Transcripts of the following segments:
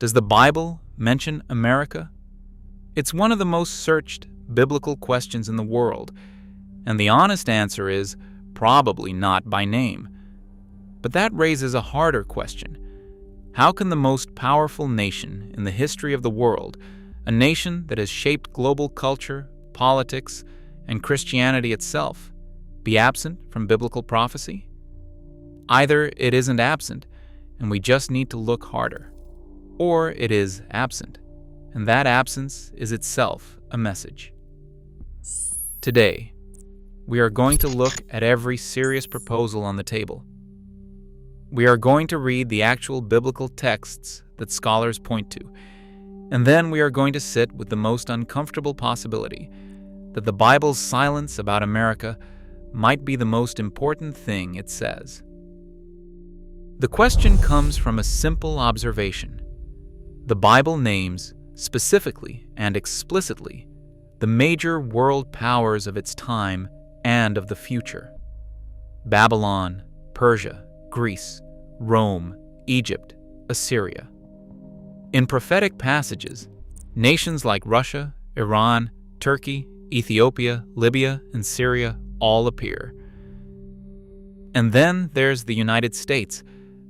Does the Bible mention America? It's one of the most searched biblical questions in the world, and the honest answer is probably not by name. But that raises a harder question. How can the most powerful nation in the history of the world, a nation that has shaped global culture, politics, and Christianity itself, be absent from biblical prophecy? Either it isn't absent, and we just need to look harder, or it is absent, and that absence is itself a message. Today, we are going to look at every serious proposal on the table. We are going to read the actual biblical texts that scholars point to, and then we are going to sit with the most uncomfortable possibility that the Bible's silence about America might be the most important thing it says. The question comes from a simple observation. The Bible names, specifically and explicitly, the major world powers of its time and of the future: Babylon, Persia, Greece, Rome, Egypt, Assyria. In prophetic passages, nations like Russia, Iran, Turkey, Ethiopia, Libya, and Syria all appear. And then there's the United States,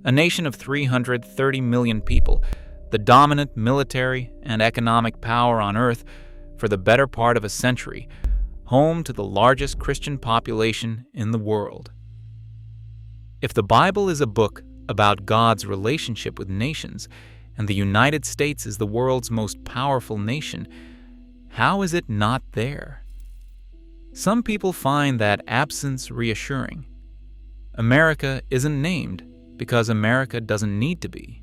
a nation of 330 million people, the dominant military and economic power on earth for the better part of a century, home to the largest Christian population in the world. If the Bible is a book about God's relationship with nations, and the United States is the world's most powerful nation, how is it not there? Some people find that absence reassuring. America isn't named because America doesn't need to be.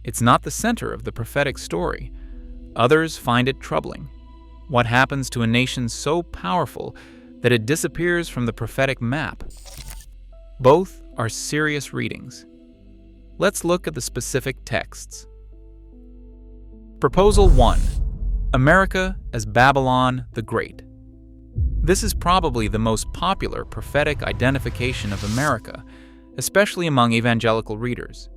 It's not the center of the prophetic story. Others find it troubling. What happens to a nation so powerful that it disappears from the prophetic map? Both are serious readings. Let's look at the specific texts. Proposal 1. America as Babylon the Great. This is probably the most popular prophetic identification of America, especially among evangelical readers.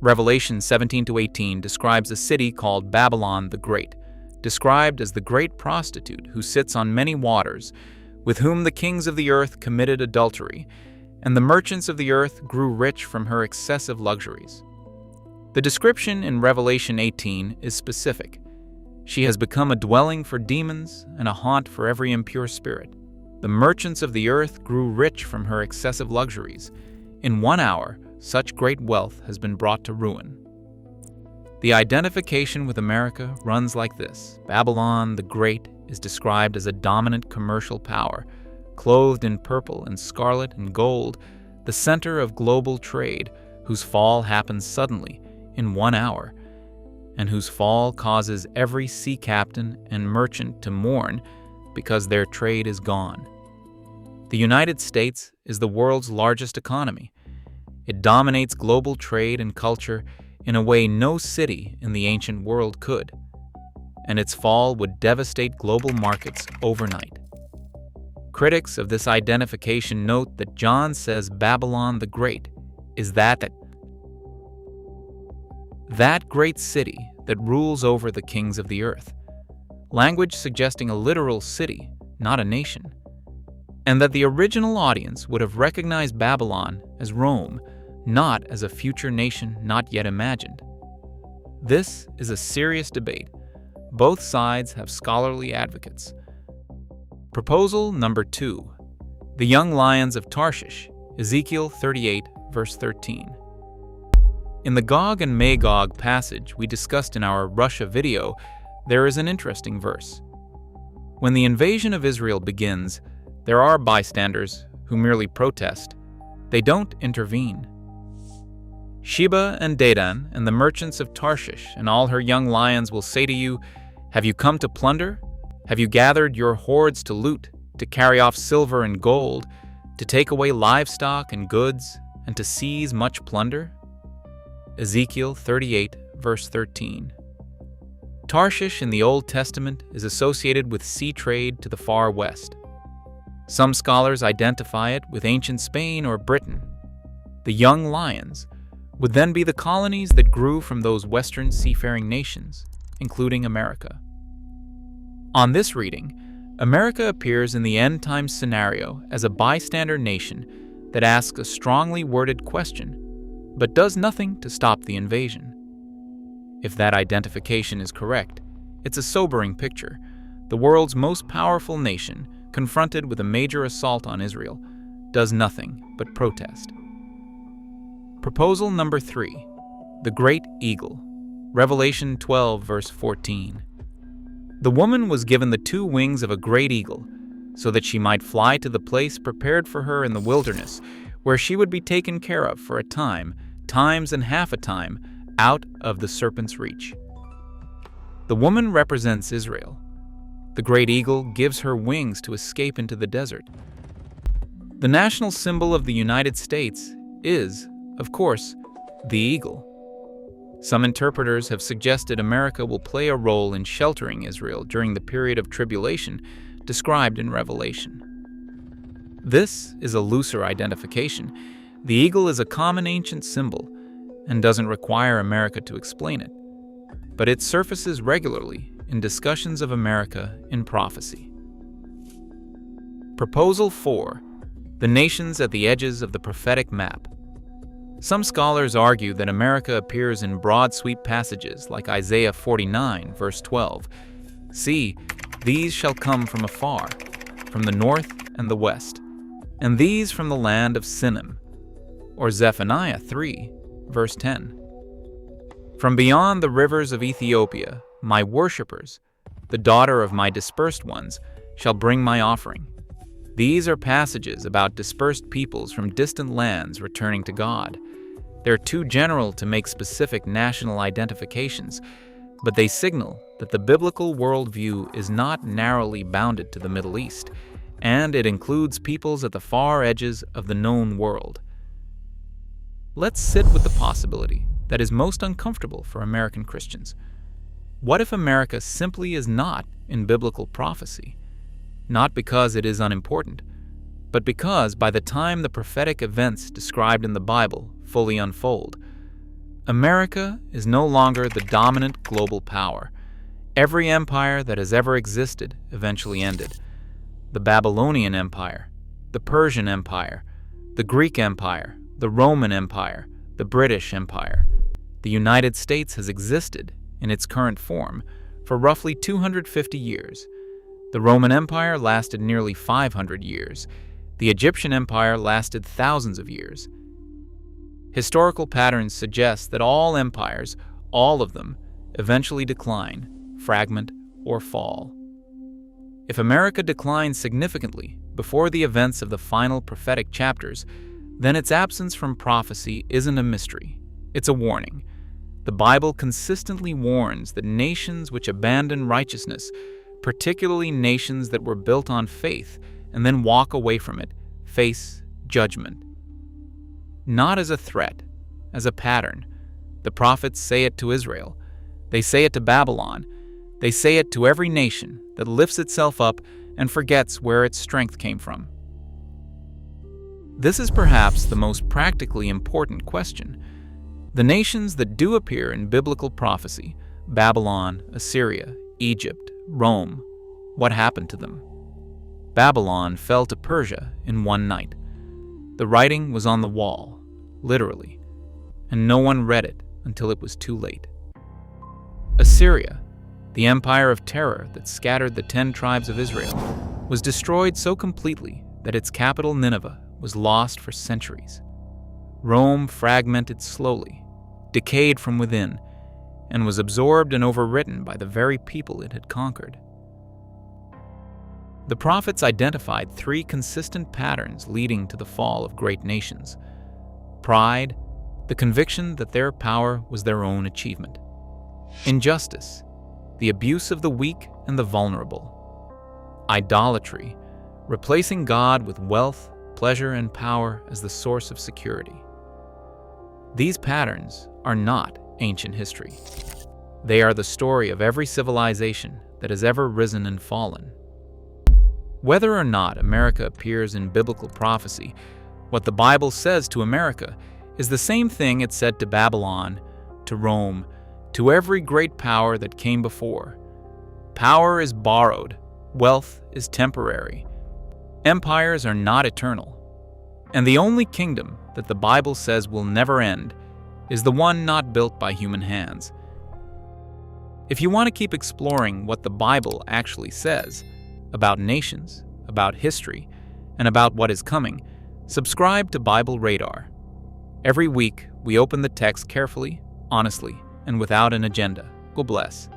Revelation 17-18 describes a city called Babylon the Great, described as the great prostitute who sits on many waters, with whom the kings of the earth committed adultery, and the merchants of the earth grew rich from her excessive luxuries. The description in Revelation 18 is specific. She has become a dwelling for demons and a haunt for every impure spirit. The merchants of the earth grew rich from her excessive luxuries. In 1 hour, such great wealth has been brought to ruin. The identification with America runs like this. Babylon the Great is described as a dominant commercial power, clothed in purple and scarlet and gold, the center of global trade, whose fall happens suddenly, in 1 hour, and whose fall causes every sea captain and merchant to mourn because their trade is gone. The United States is the world's largest economy. It dominates global trade and culture in a way no city in the ancient world could, and its fall would devastate global markets overnight. Critics of this identification note that John says Babylon the Great is that great city that rules over the kings of the earth, language suggesting a literal city, not a nation, and that the original audience would have recognized Babylon as Rome, not as a future nation not yet imagined. This is a serious debate. Both sides have scholarly advocates. Proposal number 2. The Young Lions of Tarshish, Ezekiel 38, verse 13. In the Gog and Magog passage we discussed in our Russia video, there is an interesting verse. When the invasion of Israel begins, there are bystanders who merely protest. They don't intervene. Sheba and Dedan and the merchants of Tarshish and all her young lions will say to you, "Have you come to plunder? Have you gathered your hoards to loot, to carry off silver and gold, to take away livestock and goods, and to seize much plunder?" Ezekiel 38, verse 13. Tarshish in the Old Testament is associated with sea trade to the far west. Some scholars identify it with ancient Spain or Britain. The young lions, would then be the colonies that grew from those Western seafaring nations, including America. On this reading, America appears in the end times scenario as a bystander nation that asks a strongly worded question, but does nothing to stop the invasion. If that identification is correct, it's a sobering picture. The world's most powerful nation, confronted with a major assault on Israel, does nothing but protest. Proposal number 3, the Great Eagle, Revelation 12, verse 14. The woman was given the 2 wings of a great eagle, so that she might fly to the place prepared for her in the wilderness, where she would be taken care of for a time, times and half a time, out of the serpent's reach. The woman represents Israel. The great eagle gives her wings to escape into the desert. The national symbol of the United States is, of course, the eagle. Some interpreters have suggested America will play a role in sheltering Israel during the period of tribulation described in Revelation. This is a looser identification. The eagle is a common ancient symbol and doesn't require America to explain it, but it surfaces regularly in discussions of America in prophecy. Proposal 4, the nations at the edges of the prophetic map. Some scholars argue that America appears in broad sweep passages like Isaiah 49, verse 12. See, these shall come from afar, from the north and the west, and these from the land of Sinim. Or Zephaniah 3, verse 10. From beyond the rivers of Ethiopia, my worshippers, the daughter of my dispersed ones, shall bring my offering. These are passages about dispersed peoples from distant lands returning to God. They're too general to make specific national identifications, but they signal that the biblical worldview is not narrowly bounded to the Middle East, and it includes peoples at the far edges of the known world. Let's sit with the possibility that is most uncomfortable for American Christians. What if America simply is not in biblical prophecy? Not because it is unimportant, but because by the time the prophetic events described in the Bible fully unfold, America is no longer the dominant global power. Every empire that has ever existed eventually ended. The Babylonian Empire, the Persian Empire, the Greek Empire, the Roman Empire, the British Empire. The United States has existed in its current form for roughly 250 years. The Roman Empire lasted nearly 500 years. The Egyptian Empire lasted thousands of years. Historical patterns suggest that all empires, all of them, eventually decline, fragment, or fall. If America declines significantly before the events of the final prophetic chapters, then its absence from prophecy isn't a mystery. It's a warning. The Bible consistently warns that nations which abandon righteousness, particularly nations that were built on faith and then walk away from it, face judgment. Not as a threat, as a pattern. The prophets say it to Israel. They say it to Babylon. They say it to every nation that lifts itself up and forgets where its strength came from. This is perhaps the most practically important question. The nations that do appear in biblical prophecy, Babylon, Assyria, Egypt, Rome, what happened to them? Babylon fell to Persia in one night. The writing was on the wall, literally, and no one read it until it was too late. Assyria, the empire of terror that scattered the 10 tribes of Israel, was destroyed so completely that its capital Nineveh was lost for centuries. Rome fragmented slowly, decayed from within, and was absorbed and overwritten by the very people it had conquered. The prophets identified 3 consistent patterns leading to the fall of great nations: pride, the conviction that their power was their own achievement; injustice, the abuse of the weak and the vulnerable; idolatry, replacing God with wealth, pleasure, and power as the source of security. These patterns are not ancient history. They are the story of every civilization that has ever risen and fallen. Whether or not America appears in biblical prophecy, what the Bible says to America is the same thing it said to Babylon, to Rome, to every great power that came before. Power is borrowed, wealth is temporary. Empires are not eternal. And the only kingdom that the Bible says will never end is the one not built by human hands. If you want to keep exploring what the Bible actually says about nations, about history, and about what is coming, subscribe to Bible Radar. Every week, we open the text carefully, honestly, and without an agenda. God bless.